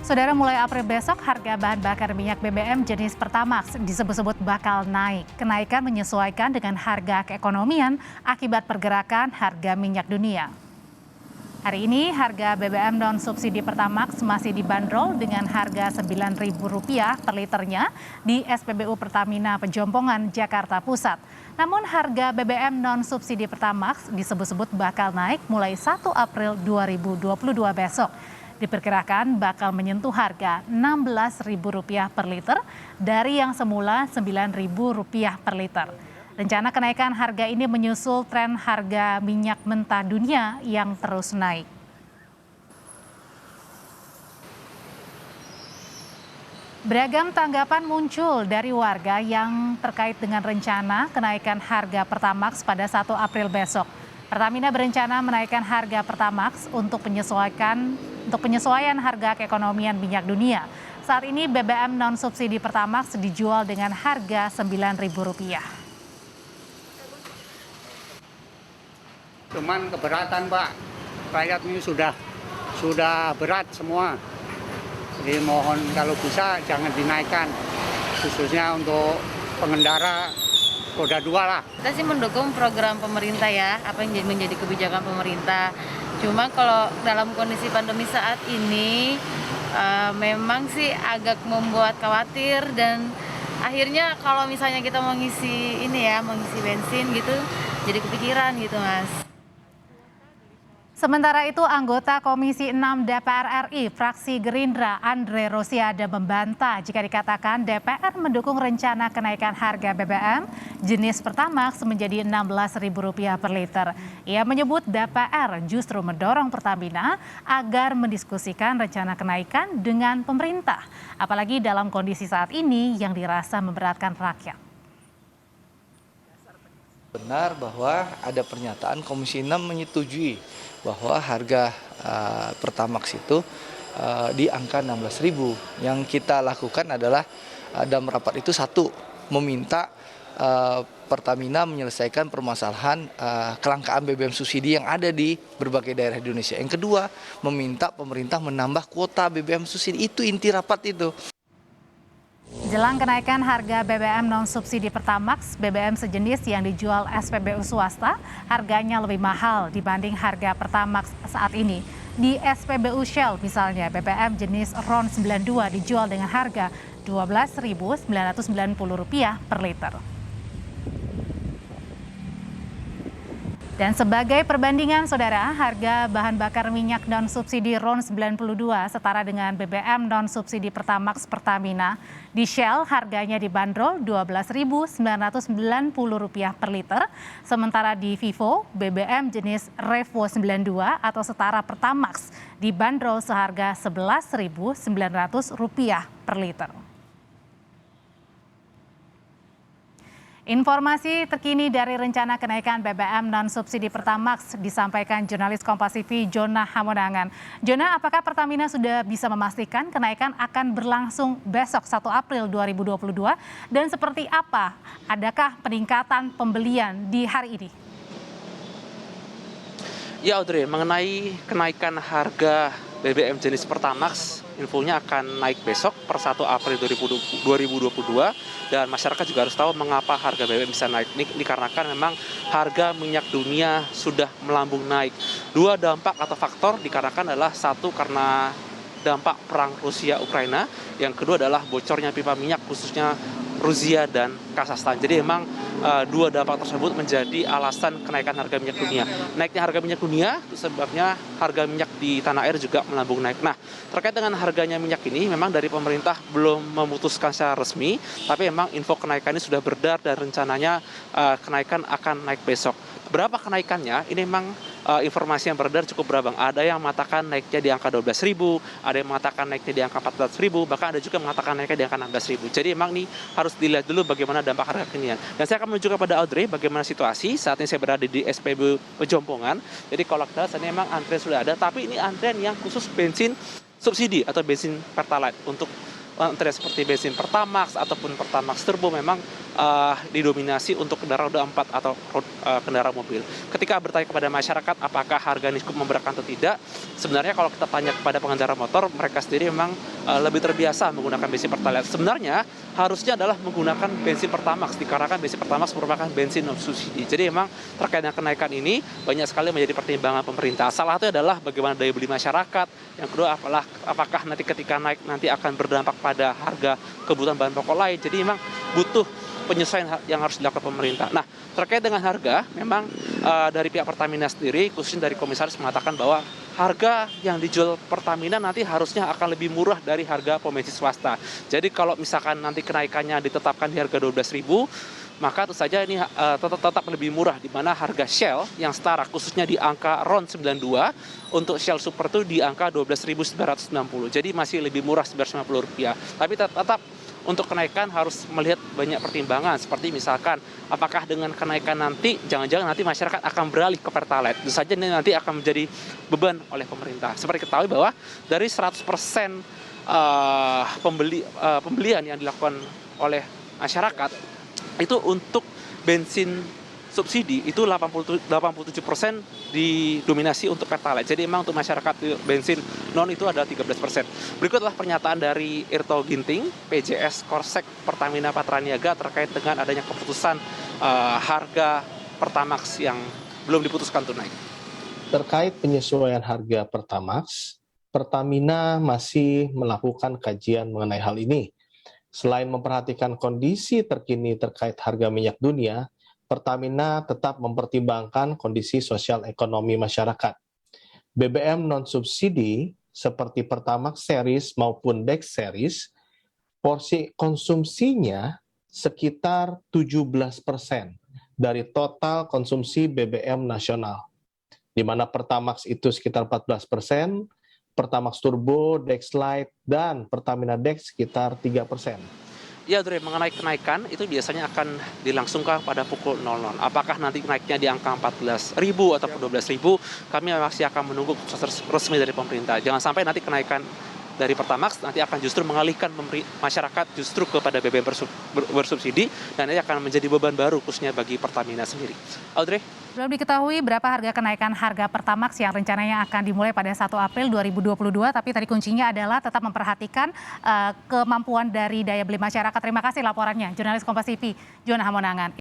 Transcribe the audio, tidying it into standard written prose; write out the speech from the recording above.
Saudara, mulai April besok harga bahan bakar minyak BBM jenis Pertamax disebut-sebut bakal naik. Kenaikan menyesuaikan dengan harga keekonomian akibat pergerakan harga minyak dunia. Hari ini harga BBM non-subsidi Pertamax masih dibanderol dengan harga Rp9.000 per liternya di SPBU Pertamina Pejompongan, Jakarta Pusat. Namun harga BBM non-subsidi Pertamax disebut-sebut bakal naik mulai 1 April 2022 besok. Diperkirakan bakal menyentuh harga Rp16.000 per liter dari yang semula Rp9.000 per liter. Rencana kenaikan harga ini menyusul tren harga minyak mentah dunia yang terus naik. Beragam tanggapan muncul dari warga yang terkait dengan rencana kenaikan harga Pertamax pada 1 April besok. Pertamina berencana menaikkan harga Pertamax untuk penyesuaian harga keekonomian minyak dunia. Saat ini BBM non-subsidi Pertamax dijual dengan harga Rp9.000. Cuman keberatan, Pak. Rakyat ini sudah berat semua. Jadi mohon kalau bisa jangan dinaikkan, khususnya untuk pengendara roda 2 lah. Kita sih mendukung program pemerintah ya, apa yang menjadi kebijakan pemerintah. Cuma kalau dalam kondisi pandemi saat ini memang sih agak membuat khawatir, dan akhirnya kalau misalnya kita mau ngisi bensin gitu, jadi kepikiran gitu, Mas. Sementara itu, anggota Komisi 6 DPR RI, fraksi Gerindra, Andre Rosiade membantah jika dikatakan DPR mendukung rencana kenaikan harga BBM jenis Pertamax menjadi Rp16.000 per liter. Ia menyebut DPR justru mendorong Pertamina agar mendiskusikan rencana kenaikan dengan pemerintah, apalagi dalam kondisi saat ini yang dirasa memberatkan rakyat. Benar bahwa ada pernyataan Komisi 6 menyetujui bahwa harga Pertamax itu di angka Rp16.000. Yang kita lakukan adalah dalam rapat itu satu, meminta Pertamina menyelesaikan permasalahan kelangkaan BBM subsidi yang ada di berbagai daerah di Indonesia. Yang kedua, meminta pemerintah menambah kuota BBM subsidi. Itu inti rapat itu. Jelang kenaikan harga BBM non-subsidi Pertamax, BBM sejenis yang dijual SPBU swasta harganya lebih mahal dibanding harga Pertamax saat ini. Di SPBU Shell misalnya, BBM jenis RON 92 dijual dengan harga Rp12.990 per liter. Dan sebagai perbandingan, saudara, harga bahan bakar minyak non-subsidi RON 92 setara dengan BBM non-subsidi Pertamax Pertamina. Di Shell harganya dibanderol Rp12.990 per liter, sementara di Vivo BBM jenis Revo 92 atau setara Pertamax dibanderol seharga Rp11.900 per liter. Informasi terkini dari rencana kenaikan BBM non-subsidi Pertamax disampaikan jurnalis Kompas TV Jona Hamonangan. Jona, apakah Pertamina sudah bisa memastikan kenaikan akan berlangsung besok 1 April 2022 dan seperti apa? Adakah peningkatan pembelian di hari ini? Ya, Audrey, mengenai kenaikan harga BBM jenis Pertamax, infonya akan naik besok per 1 April 2022, dan masyarakat juga harus tahu mengapa harga BBM bisa naik. Ini dikarenakan memang harga minyak dunia sudah melambung naik. Dua dampak atau faktor dikarenakan adalah satu karena dampak perang Rusia-Ukraina, yang kedua adalah bocornya pipa minyak khususnya Rusia dan Kazakhstan. Jadi memang dua dampak tersebut menjadi alasan kenaikan harga minyak dunia. Naiknya harga minyak dunia itu sebabnya harga minyak di tanah air juga melambung naik. Nah, terkait dengan harganya minyak ini memang dari pemerintah belum memutuskan secara resmi, tapi memang info kenaikan ini sudah beredar dan rencananya kenaikan akan naik besok. Berapa kenaikannya? Ini memang informasi yang beredar cukup beragam. Ada yang mengatakan naiknya di angka 12.000, ada yang mengatakan naiknya di angka 14.000, bahkan ada juga yang mengatakan naiknya di angka 16.000. Jadi memang ini harus dilihat dulu bagaimana dampak harga kekinian. Dan saya akan menuju kepada Audrey bagaimana situasi saat ini saya berada di SPBU Pejompongan. Jadi kalau kita lihat saat ini memang antrian sudah ada, tapi ini antrian yang khusus bensin subsidi atau bensin Pertalite untuk baterai seperti bensin Pertamax ataupun Pertamax Turbo memang didominasi untuk kendaraan roda 4 atau kendaraan mobil. Ketika bertanya kepada masyarakat apakah harga ini cukup memberatkan atau tidak, sebenarnya kalau kita tanya kepada pengendara motor, mereka sendiri memang lebih terbiasa menggunakan bensin Pertalite. Sebenarnya harusnya adalah menggunakan bensin Pertamax, dikarenakan bensin Pertamax merupakan bensin non subsidi. Jadi memang terkait dengan kenaikan ini banyak sekali menjadi pertimbangan pemerintah. Salah satunya adalah bagaimana daya beli masyarakat. Yang kedua apakah nanti ketika naik nanti akan berdampak pada harga kebutuhan bahan pokok lain. Jadi memang butuh penyesuaian yang harus dilakukan pemerintah. Nah, terkait dengan harga, memang dari pihak Pertamina sendiri, khususnya dari komisaris mengatakan bahwa harga yang dijual Pertamina nanti harusnya akan lebih murah dari harga pom bensin swasta. Jadi kalau misalkan nanti kenaikannya ditetapkan di harga 12.000, maka tentu saja ini tetap lebih murah, di mana harga Shell yang setara khususnya di angka RON 92, untuk Shell Super itu di angka 12.990. Jadi masih lebih murah Rp950. Tapi tetap untuk kenaikan harus melihat banyak pertimbangan, seperti misalkan apakah dengan kenaikan nanti jangan-jangan nanti masyarakat akan beralih ke Pertalite. Tentu saja ini nanti akan menjadi beban oleh pemerintah. Seperti ketahui bahwa dari 100% pembelian yang dilakukan oleh masyarakat itu untuk bensin subsidi itu 87% didominasi untuk Pertalite. Jadi memang untuk masyarakat bensin non itu ada 13%. Berikutlah pernyataan dari Irto Ginting, PJS Korsek Pertamina Patraniaga terkait dengan adanya keputusan harga Pertamax yang belum diputuskan untuk naik. Terkait penyesuaian harga Pertamax, Pertamina masih melakukan kajian mengenai hal ini. Selain memperhatikan kondisi terkini terkait harga minyak dunia, Pertamina tetap mempertimbangkan kondisi sosial ekonomi masyarakat. BBM non-subsidi seperti Pertamax Series maupun Dex Series, porsi konsumsinya sekitar 17% dari total konsumsi BBM nasional. Di mana Pertamax itu sekitar 14%, Pertamax Turbo, Dex Lite, dan Pertamina Dex sekitar 3%. Ya, Dre, mengenai kenaikan itu biasanya akan dilangsungkan pada pukul 00. Apakah nanti naiknya di angka 14.000 ataupun 12.000, kami masih akan menunggu keputusan resmi dari pemerintah. Jangan sampai nanti kenaikan dari Pertamax nanti akan justru mengalihkan masyarakat justru kepada BBM bersubsidi, dan ini akan menjadi beban baru khususnya bagi Pertamina sendiri. Audrey? Belum diketahui berapa harga kenaikan harga Pertamax yang rencananya akan dimulai pada 1 April 2022, tapi tadi kuncinya adalah tetap memperhatikan kemampuan dari daya beli masyarakat. Terima kasih laporannya, jurnalis Kompas TV, Johanna Hamonangan.